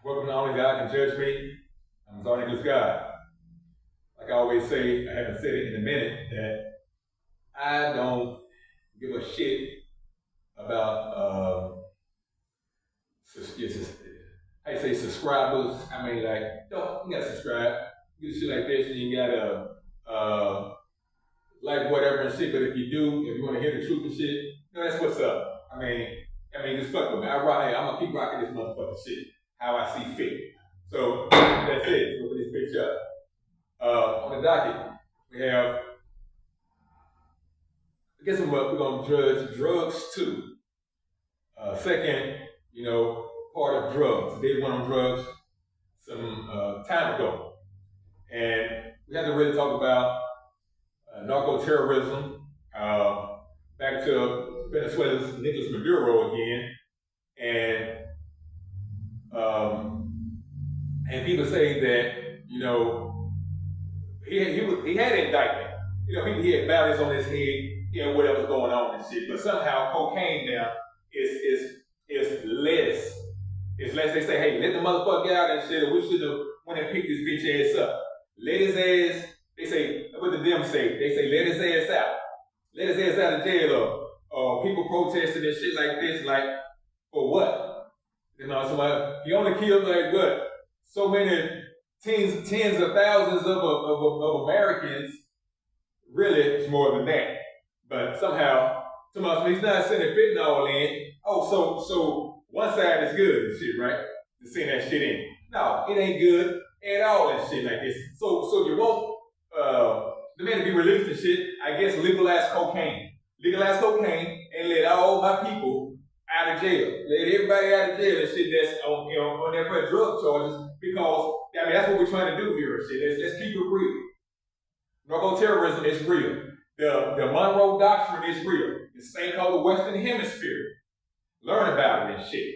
Welcome to Only God Can Judge Me. I'm His Only Good God. Like I always say, I haven't said it in a minute, that I don't give a shit about, how you say, subscribers. I mean, like, don't, you gotta subscribe. You do shit like this, and you gotta, like whatever and shit, but if you do, if you wanna hear the truth and shit, you know, that's what's up. I mean, just fuck with me. I'm gonna keep rocking this motherfucking shit how I see fit. So that's it. Look at this picture up. On the docket, we have, I guess we're gonna judge drugs too. Second, part of drugs. They went on drugs some time ago. And we had to really talk about narco-terrorism, back to Venezuela's Nicolas Maduro again, and people say that he had an indictment. He had batteries on his head, whatever's going on and shit. But somehow cocaine now is less. It's less. They say, hey, let the motherfucker out and shit. We should have went and picked this bitch ass up. Let his ass. They say, what the them say? They say, let his ass out. Let his ass out of jail. Or people protesting and shit like this, like for what? Somebody, he only killed like what? So many tens of thousands of Americans. Really, it's more than that. But somehow he's not sending fentanyl in. Oh, so one side is good and shit, right? To send that shit in. No, it ain't good at all and shit like this. So you want the man to be released and shit, I guess legalize cocaine. Legalize cocaine and let all my people out of jail. Let everybody out of jail and shit that's on there for drug charges, because that's what we're trying to do here and shit. Let's keep it real. Narco-terrorism is real. The Monroe Doctrine is real. This thing called the Western Hemisphere. Learn about it and shit.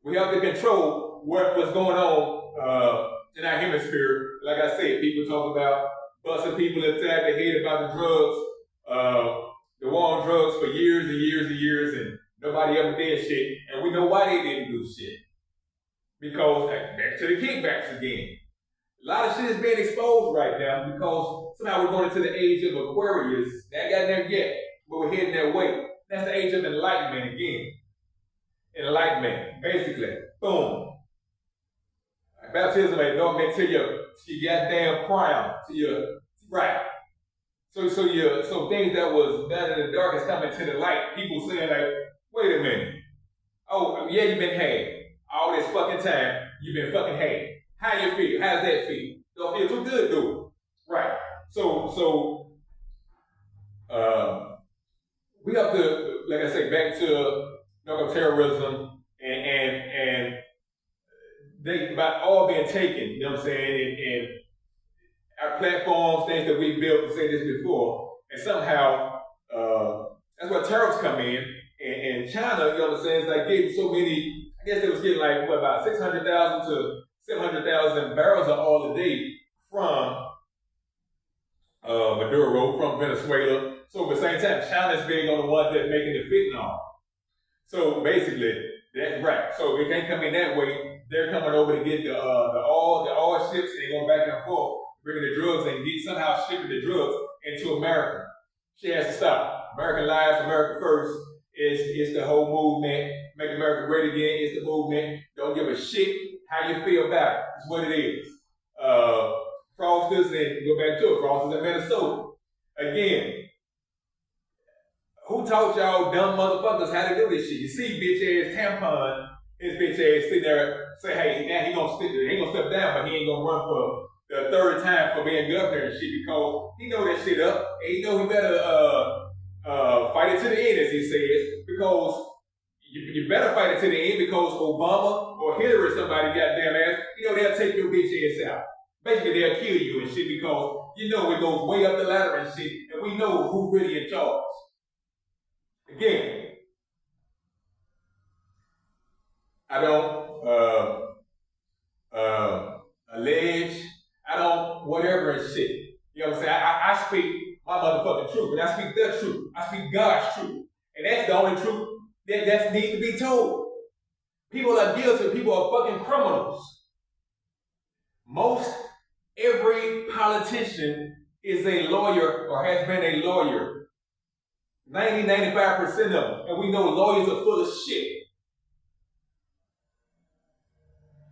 We have to control what's going on in our hemisphere. Like I said, people talk about busting people inside the head about the drugs, the war on drugs for years and years and years, and nobody ever did shit. And we know why they didn't do shit. Because, back to the kickbacks again. A lot of shit is being exposed right now because somehow we're going into the age of Aquarius. That got there yet, but we're heading that way. That's the age of enlightenment again. Enlightenment, basically. Boom. Baptism ain't no meant to your goddamn crown, to your right. So things that was done in the dark is coming to the light. People saying like, wait a minute. Oh yeah, you've been had all this fucking time. You've been fucking had. How you feel? How's that feel? Don't feel too good, do it. Right. So we have to, like I say, back to narco-terrorism and they about all being taken, you know what I'm saying, and our platforms, things that we built, to say this before, and somehow that's where tariffs come in, and China, you know what I'm saying, is like getting so many, I guess they was getting like, about 600,000 to 700,000 barrels of oil a day from Maduro, from Venezuela. So at the same time, China's big on the ones that's making the fentanyl. So basically, that's right. So if they come in that way, they're coming over to get the oil ships, and they're going back and forth, bringing the drugs and somehow shipping the drugs into America. She has to stop. American lives, America first. It's the whole movement. Make America great again. It's the movement. Don't give a shit how you feel about it. It's what it is. Frosters, and go back to it. Frosters in Minnesota. Again, who taught y'all dumb motherfuckers how to do this shit? You see bitch ass Tampon, his bitch ass sitting there, say, hey, now he ain't gonna step down, but he ain't gonna run for the third time for being governor and shit, because he know that shit up, and he know he better fight it to the end, as he says, because you better fight it to the end, because Obama or Hillary, somebody goddamn ass, they'll take your bitch ass out. Basically, they'll kill you and shit, because it goes way up the ladder and shit, and we know who really in charge. Again, I don't allege, I don't whatever and shit. You know what I'm saying? I speak my motherfucking truth, and I speak the truth. I speak God's truth. And that's the only truth that needs to be told. People are guilty. People are fucking criminals. Most every politician is a lawyer or has been a lawyer. 95% of them. And we know lawyers are full of shit.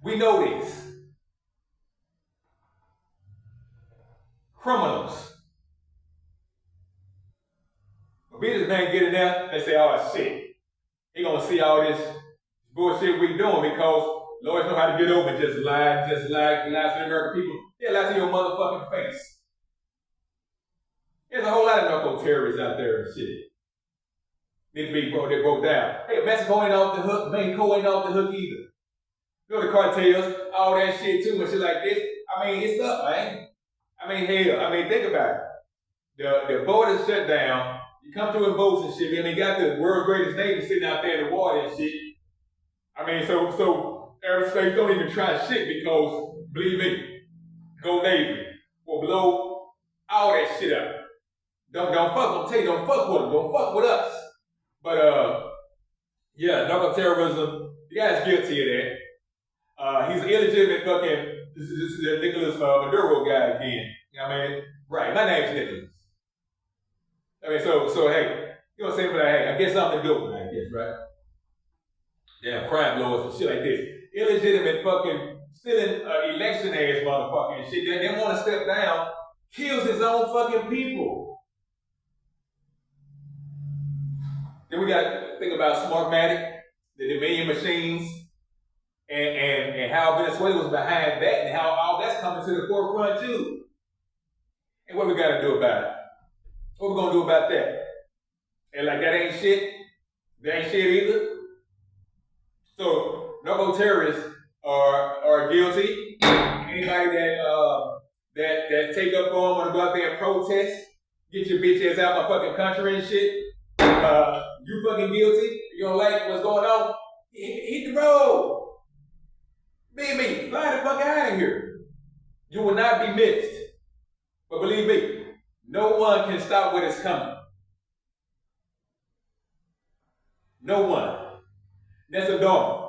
We know this. Criminals. But businessmen get in there, they say, oh shit. He gonna see all this bullshit we doing because lawyers know how to get over and just lie to the American people. Yeah, lie to your motherfucking face. There's a whole lot of narco-terrorists out there and shit. Need to be broke down. Hey, Mexico ain't off the hook, Mexico ain't off the hook either. You know the cartels, all that shit too, and shit like this. I mean, it's up, man. I mean, hell, think about it. The borders shut down. You come through in boats and shit, man. They got the world's greatest navy sitting out there in the water and shit. I mean, so aerospace don't even try shit because, believe me, go Navy will blow all that shit up. Don't fuck with them. Don't fuck with us. But yeah, narco-terrorism. The guy's guilty of that. He's an illegitimate fucking. This is the Nicolas Maduro guy again. You know what I mean? Right. My name's Nicholas. I mean, so hey, you know what I'm saying? But hey, I guess I'm the good one, I guess, right? Damn crime lords and shit like this. Illegitimate fucking stealing election ass motherfucker and shit. They want to step down, kills his own fucking people. Then we got to think about Smartmatic, the Dominion machines, and how Venezuela was behind that and how all that's coming to the forefront too. And what we got to do about it? What we going to do about that? And like that ain't shit? That ain't shit either? So, narco-terrorists are guilty. Anybody that take up arm want to go out there and protest, get your bitch ass out my fucking country and shit. You fucking guilty. You don't like what's going on? Hit the road. Me, fly the fuck out of here. You will not be missed. But believe me, no one can stop what is coming. No one. That's a dog.